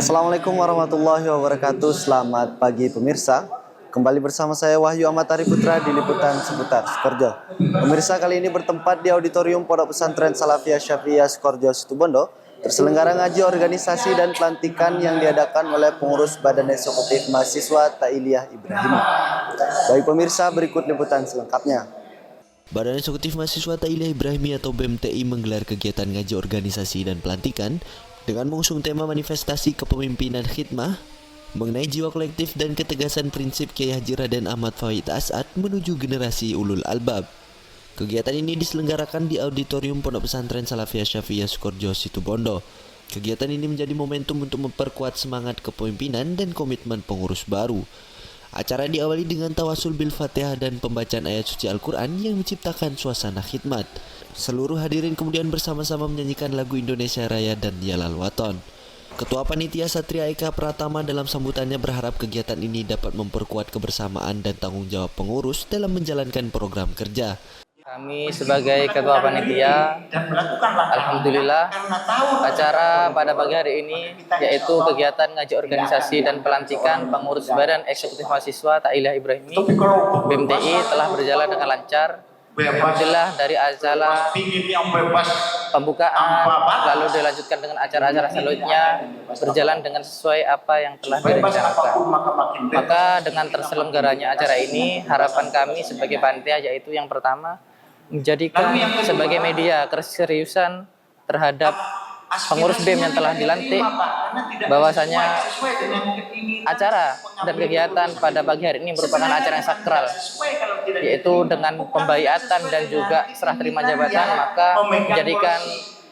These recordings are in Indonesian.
Assalamualaikum warahmatullahi wabarakatuh. Selamat pagi pemirsa. Kembali bersama saya Wahyu Ahmad Ari Putra di liputan seputar Sukoharjo. Pemirsa, kali ini bertempat di auditorium Pondok Pesantren Salafiyah Syafi'iyah Sukoharjo Situbondo. Terselenggara ngaji organisasi dan pelantikan yang diadakan oleh pengurus Badan Eksekutif Mahasiswa Ta'iliyah Ibrahimi. Baik pemirsa, berikut liputan selengkapnya. Badan Eksekutif Mahasiswa Ta'iliyah Ibrahimi atau BMTI menggelar kegiatan ngaji organisasi dan pelantikan dengan mengusung tema manifestasi kepemimpinan khidmah mengenai jiwa kolektif dan ketegasan prinsip Kiai Haji Raden Ahmad Fawait As'ad menuju generasi ulul albab. Kegiatan ini diselenggarakan di auditorium Pondok Pesantren Salafiyah Syafi'iyah Sukoharjo Situbondo. Kegiatan ini menjadi momentum untuk memperkuat semangat kepemimpinan dan komitmen pengurus baru. Acara diawali dengan tawasul bil Fatihah dan pembacaan ayat suci Al-Quran yang menciptakan suasana khidmat. Seluruh hadirin kemudian bersama-sama menyanyikan lagu Indonesia Raya dan Yalal Waton. Ketua Panitia Satria Eka Pratama dalam sambutannya berharap kegiatan ini dapat memperkuat kebersamaan dan tanggung jawab pengurus dalam menjalankan program kerja. Kami sebagai Ketua Panitia, alhamdulillah acara pada pagi hari ini yaitu kegiatan ngaji organisasi dan pelantikan pengurus Badan Eksekutif Mahasiswa Ta'iliyah Ibrahimi BMTI telah berjalan dengan lancar. Alhamdulillah dari acara pembukaan lalu dilanjutkan dengan acara-acara selanjutnya berjalan dengan sesuai apa yang telah direncanakan. Maka dengan terselenggaranya acara ini harapan kami sebagai panitia yaitu yang pertama menjadikan sebagai media keseriusan terhadap pengurus BEM yang telah dilantik, bahwasanya acara dan kegiatan pada pagi hari ini merupakan acara yang sakral, yaitu dengan pembaiatan dan juga serah terima jabatan, maka menjadikan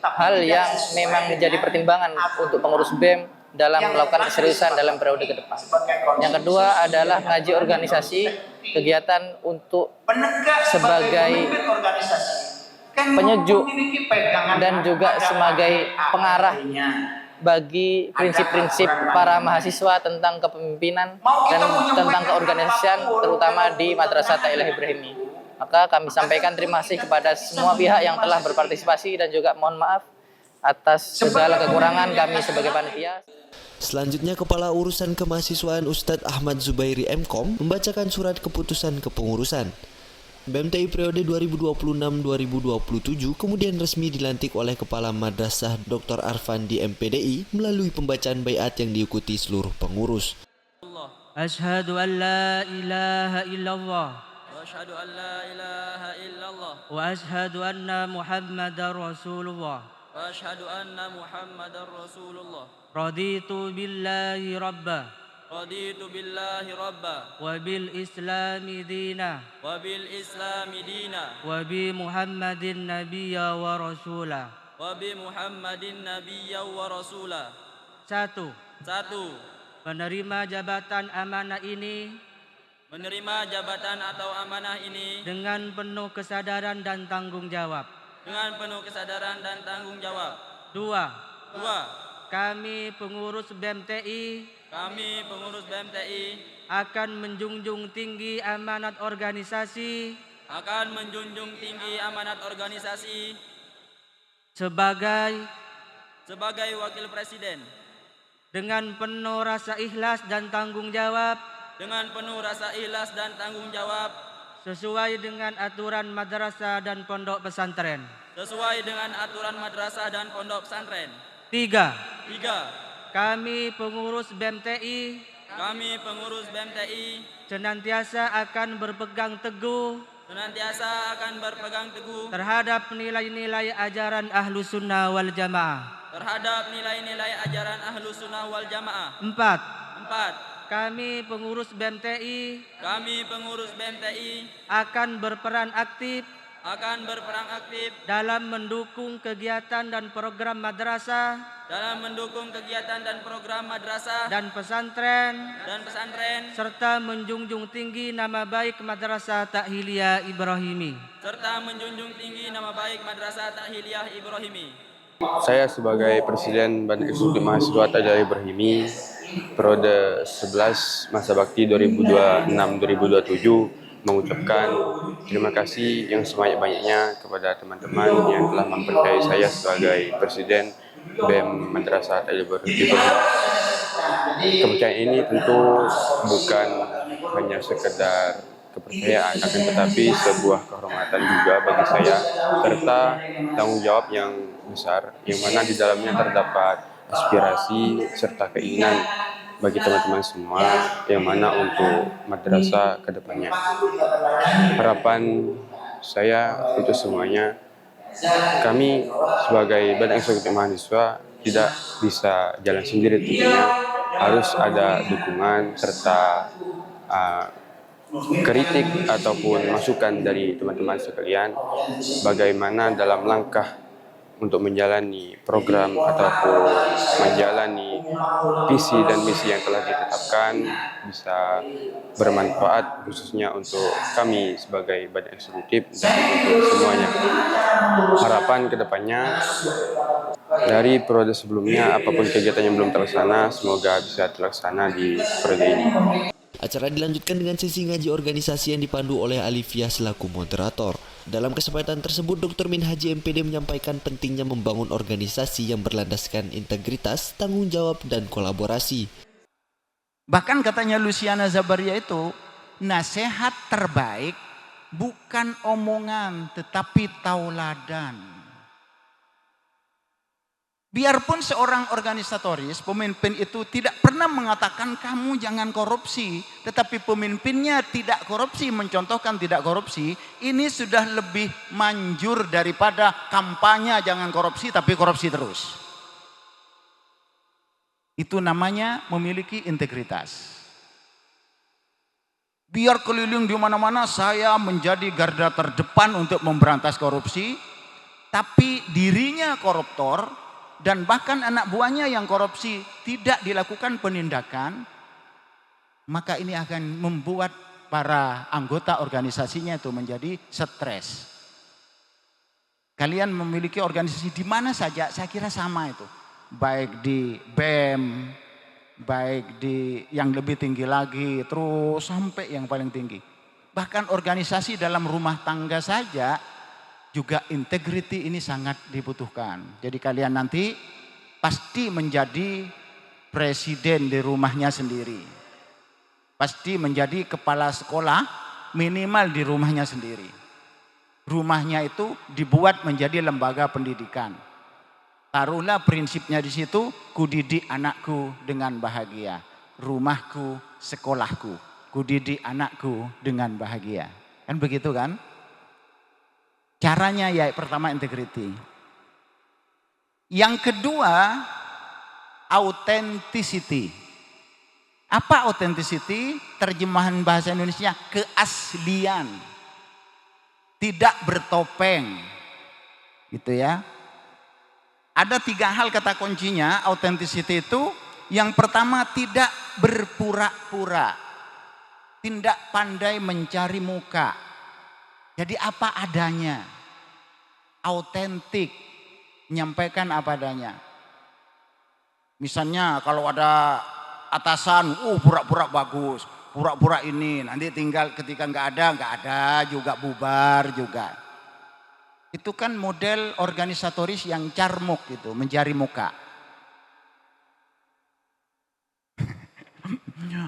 hal yang memang menjadi pertimbangan untuk pengurus BEM dalam melakukan keseriusan dalam periode ke depan. Yang kedua adalah ngaji organisasi, kegiatan untuk sebagai penyejuk dan juga sebagai pengarah bagi prinsip-prinsip para mahasiswa tentang kepemimpinan dan tentang keorganisasian terutama di Madrasah Ta'iliyah Ibrahimi. Maka kami sampaikan terima kasih kepada semua pihak yang telah berpartisipasi dan juga mohon maaf atas segala kekurangan kami sebagai panitia. Selanjutnya Kepala Urusan Kemahasiswaan Ustadz Ahmad Zubairi Mkom membacakan surat keputusan kepengurusan. BMTI periode 2026-2027 kemudian resmi dilantik oleh Kepala Madrasah Dr. Arfandi MPDI melalui pembacaan baiat yang diikuti seluruh pengurus. Asyhadu an la ilaha illallah wa asyhadu an la ilaha illallah wa asyhadu anna Muhammadar Rasulullah wa asyhadu anna Muhammadar Rasulullah. Raditu billahi rabba Raditu billahi rabba wa bil islami dina wa bil islami dina wa bi Muhammadin nabiyya wa rasula. wa bi Muhammadin nabiyya wa rasula. Satu, menerima jabatan amanah ini atau amanah ini dengan penuh kesadaran dan tanggung jawab. Dua, kami pengurus BMTI akan menjunjung tinggi amanat organisasi sebagai wakil presiden dengan penuh rasa ikhlas dan tanggung jawab sesuai dengan aturan madrasah dan pondok pesantren. Tiga, kami pengurus BMTI senantiasa akan berpegang teguh terhadap nilai-nilai ajaran Ahlus Sunnah wal Jamaah. Empat, kami pengurus BMTI akan berperan aktif dalam mendukung kegiatan dan program madrasah dan pesantren serta menjunjung tinggi nama baik Madrasah Ta'iliyah Ibrahimi. Saya sebagai Presiden Badan Eksekutif Mahasiswa Ta'iliyah Ibrahimi periode 11 masa bakti 2026-2027 mengucapkan terima kasih yang sebanyak-banyaknya kepada teman-teman yang telah mempercayai saya sebagai Presiden BEM Madrasah Ta'iliyah Ibrahimi. kepercayaan ini tentu bukan hanya sekedar kepercayaan, akan tetapi sebuah kehormatan juga bagi saya, serta tanggung jawab yang besar, yang mana di dalamnya terdapat aspirasi serta keinginan bagi teman-teman semua, yang mana untuk madrasah ke depannya. Harapan saya untuk semuanya, kami sebagai Badan Eksekutif Mahasiswa tidak bisa jalan sendiri tentunya, harus ada dukungan serta kritik ataupun masukan dari teman-teman sekalian bagaimana dalam langkah untuk menjalani program ataupun menjalani visi dan misi yang telah ditetapkan bisa bermanfaat khususnya untuk kami sebagai Badan Eksekutif dan untuk semuanya. Harapan kedepannya dari periode sebelumnya, apapun kegiatan yang belum terlaksana, semoga bisa terlaksana di periode ini. Acara dilanjutkan dengan sesi ngaji organisasi yang dipandu oleh Alifia selaku moderator. Dalam kesempatan tersebut, Dr. Min Haji MPD menyampaikan pentingnya membangun organisasi yang berlandaskan integritas, tanggung jawab, dan kolaborasi. Bahkan katanya Luciana Zabaria itu, nasihat terbaik bukan omongan tetapi tauladan. Biarpun seorang organisatoris, pemimpin itu tidak pernah mengatakan kamu jangan korupsi, tetapi pemimpinnya tidak korupsi, mencontohkan tidak korupsi, ini sudah lebih manjur daripada kampanye jangan korupsi tapi korupsi terus. Itu namanya memiliki integritas. Biar keliling di mana-mana saya menjadi garda terdepan untuk memberantas korupsi, tapi dirinya koruptor, dan bahkan anak buahnya yang korupsi tidak dilakukan penindakan, maka ini akan membuat para anggota organisasinya itu menjadi stres. Kalian memiliki organisasi di mana saja, saya kira sama itu. Baik di BEM, baik di yang lebih tinggi lagi, terus sampai yang paling tinggi. Bahkan organisasi dalam rumah tangga saja, juga integriti ini sangat dibutuhkan. Jadi kalian nanti pasti menjadi presiden di rumahnya sendiri. Pasti menjadi kepala sekolah minimal di rumahnya sendiri. Rumahnya itu dibuat menjadi lembaga pendidikan. Taruhlah prinsipnya di situ, kudidik anakku dengan bahagia. Rumahku, sekolahku, kudidik anakku dengan bahagia. Kan begitu kan? Caranya ya pertama integriti. Yang kedua authenticity. Apa authenticity? Terjemahan bahasa Indonesia keaslian. Tidak bertopeng. Gitu ya. Ada 3 hal kata kuncinya authenticity itu. Yang pertama tidak berpura-pura. Tidak pandai mencari muka. Jadi apa adanya, autentik, menyampaikan apa adanya. Misalnya kalau ada atasan, pura-pura bagus, pura-pura ini, nanti tinggal ketika nggak ada juga bubar juga. Itu kan model organisatoris yang carmuk gitu, mencari muka.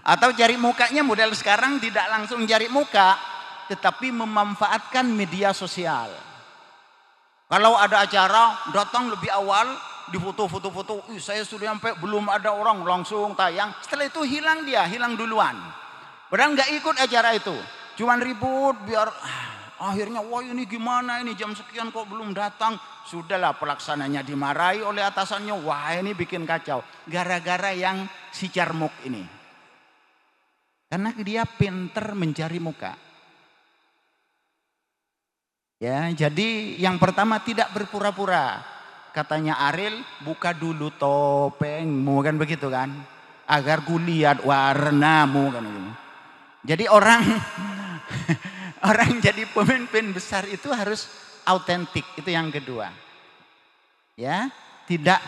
Atau cari mukanya model sekarang tidak langsung cari muka, tetapi memanfaatkan media sosial. Kalau ada acara, datang lebih awal, di foto-foto, saya sudah sampai belum ada orang, langsung tayang. Setelah itu hilang dia, hilang duluan. Padahal nggak ikut acara itu, cuman ribut biar akhirnya wah ini gimana ini jam sekian kok belum datang. Sudahlah pelaksananya dimarahi oleh atasannya, wah ini bikin kacau. Gara-gara yang si carmuk ini. Karena dia pinter mencari muka. Ya, jadi yang pertama tidak berpura-pura. Katanya Ariel, buka dulu topengmu, kan begitu kan? Agar kulihat warnamu kan gitu. Jadi orang jadi pemimpin besar itu harus autentik, itu yang kedua. Ya, tidak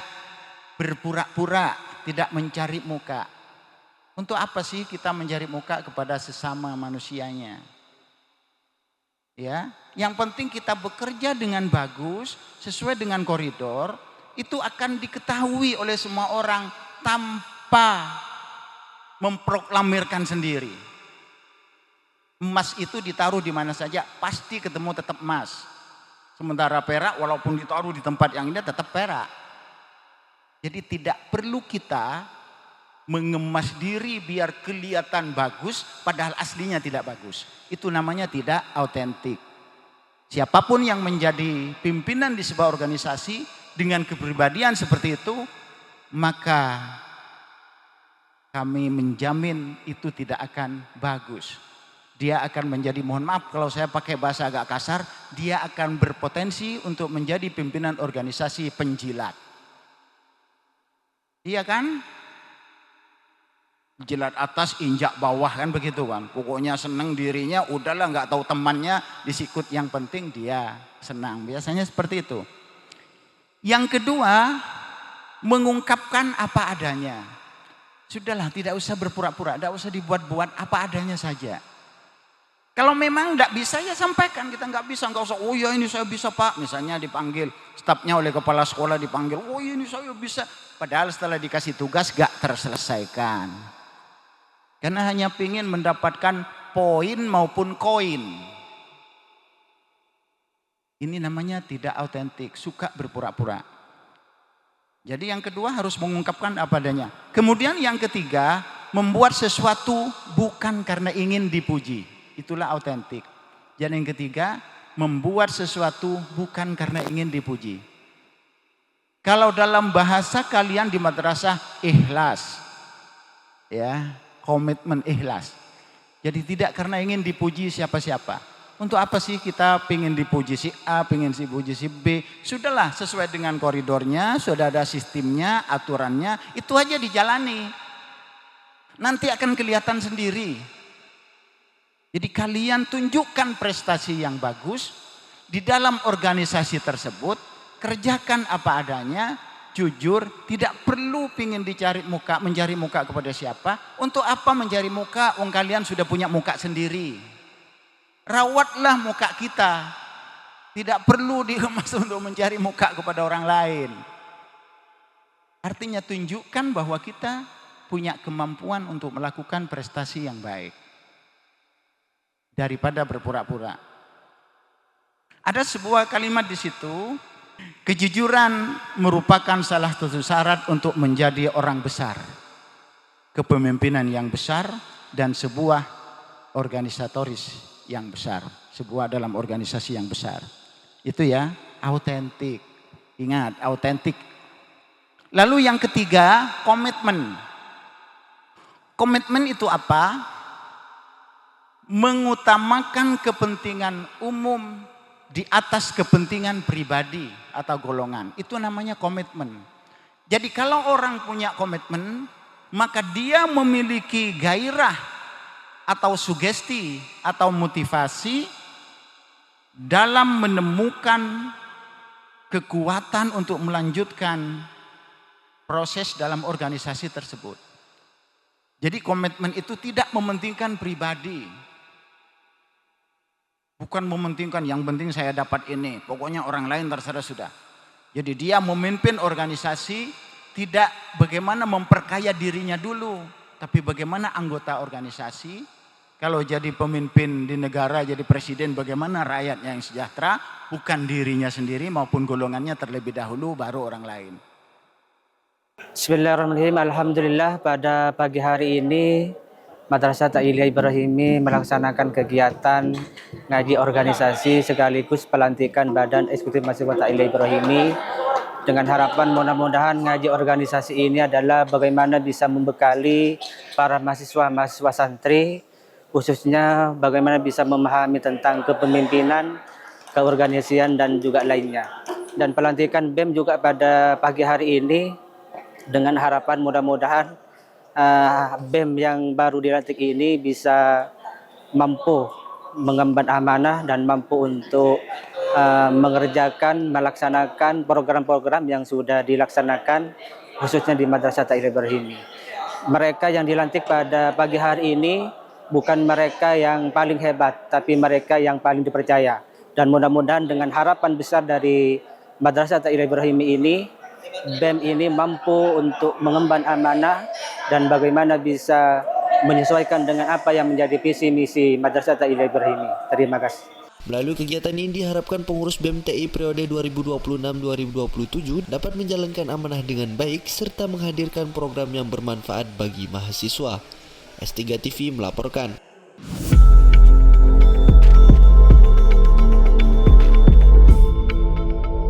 berpura-pura, tidak mencari muka. Untuk apa sih kita mencari muka kepada sesama manusianya? Ya, yang penting kita bekerja dengan bagus, sesuai dengan koridor, itu akan diketahui oleh semua orang tanpa memproklamirkan sendiri. Emas itu ditaruh di mana saja pasti ketemu tetap emas. Sementara perak walaupun ditaruh di tempat yang indah tetap perak. Jadi tidak perlu kita mengemas diri biar kelihatan bagus padahal aslinya tidak bagus. Itu namanya tidak autentik. Siapapun yang menjadi pimpinan di sebuah organisasi dengan kepribadian seperti itu, maka kami menjamin itu tidak akan bagus. Dia akan menjadi, mohon maaf kalau saya pakai bahasa agak kasar, dia akan berpotensi untuk menjadi pimpinan organisasi penjilat. Iya kan? Jilat atas injak bawah kan begitu kan. Pokoknya senang dirinya, udahlah nggak tahu temannya disikut, yang penting dia senang. Biasanya seperti itu. Yang kedua, mengungkapkan apa adanya. Sudahlah, tidak usah berpura-pura, tidak usah dibuat-buat, apa adanya saja. Kalau memang tidak bisa ya sampaikan, kita nggak bisa, nggak usah. Oh ya ini saya bisa Pak, misalnya dipanggil stafnya oleh kepala sekolah dipanggil. Oh ini saya bisa. Padahal setelah dikasih tugas gak terselesaikan. Karena hanya ingin mendapatkan poin maupun koin. Ini namanya tidak autentik, suka berpura-pura. Jadi yang kedua harus mengungkapkan apa adanya. Kemudian yang ketiga, membuat sesuatu bukan karena ingin dipuji. Itulah autentik. Dan yang ketiga, membuat sesuatu bukan karena ingin dipuji. Kalau dalam bahasa kalian di madrasah, ikhlas. Ya, komitmen ikhlas. Jadi tidak karena ingin dipuji siapa-siapa. Untuk apa sih kita pengen dipuji si A, pengen dipuji si B? Sudahlah, sesuai dengan koridornya, sudah ada sistemnya, aturannya, itu aja dijalani. Nanti akan kelihatan sendiri. Jadi kalian tunjukkan prestasi yang bagus di dalam organisasi tersebut, kerjakan apa adanya, jujur, tidak perlu pingin dicari muka, mencari muka kepada siapa. Untuk apa mencari muka? Wong kalian sudah punya muka sendiri. Rawatlah muka kita. Tidak perlu dikemas untuk mencari muka kepada orang lain. Artinya tunjukkan bahwa kita punya kemampuan untuk melakukan prestasi yang baik. Daripada berpura-pura. Ada sebuah kalimat di situ, kejujuran merupakan salah satu syarat untuk menjadi orang besar. Kepemimpinan yang besar dan sebuah organisatoris yang besar. Sebuah dalam organisasi yang besar. Itu ya, autentik. Ingat, autentik. Lalu yang ketiga, komitmen. Komitmen itu apa? Mengutamakan kepentingan umum di atas kepentingan pribadi atau golongan. Itu namanya komitmen. Jadi kalau orang punya komitmen, maka dia memiliki gairah atau sugesti atau motivasi dalam menemukan kekuatan untuk melanjutkan proses dalam organisasi tersebut. Jadi komitmen itu tidak mementingkan pribadi. Bukan mementingkan yang penting saya dapat ini. Pokoknya orang lain terserah sudah. Jadi dia memimpin organisasi tidak bagaimana memperkaya dirinya dulu. Tapi bagaimana anggota organisasi. Kalau jadi pemimpin di negara, jadi presiden, bagaimana rakyatnya yang sejahtera. Bukan dirinya sendiri maupun golongannya terlebih dahulu baru orang lain. Bismillahirrahmanirrahim. Alhamdulillah pada pagi hari ini Madrasah Ta'iliyah Ibrahimi melaksanakan kegiatan ngaji organisasi sekaligus pelantikan Badan Eksekutif Mahasiswa Ta'iliyah Ibrahimi dengan harapan mudah-mudahan ngaji organisasi ini adalah bagaimana bisa membekali para mahasiswa santri, khususnya bagaimana bisa memahami tentang kepemimpinan, keorganisasian dan juga lainnya. Dan pelantikan BEM juga pada pagi hari ini dengan harapan mudah-mudahan BEM yang baru dilantik ini bisa mampu mengemban amanah dan mampu untuk mengerjakan, melaksanakan program-program yang sudah dilaksanakan khususnya di Madrasah Ta'iliyah Ibrahimi. Mereka yang dilantik pada pagi hari ini bukan mereka yang paling hebat, tapi mereka yang paling dipercaya. Dan mudah-mudahan dengan harapan besar dari Madrasah Ta'iliyah Ibrahimi ini, BEM ini mampu untuk mengemban amanah dan bagaimana bisa menyesuaikan dengan apa yang menjadi visi misi Madrasah Ta'iliyah Ibrahimi. Terima kasih. Melalui kegiatan ini diharapkan pengurus BMTI periode 2026-2027 dapat menjalankan amanah dengan baik serta menghadirkan program yang bermanfaat bagi mahasiswa. S3 TV melaporkan.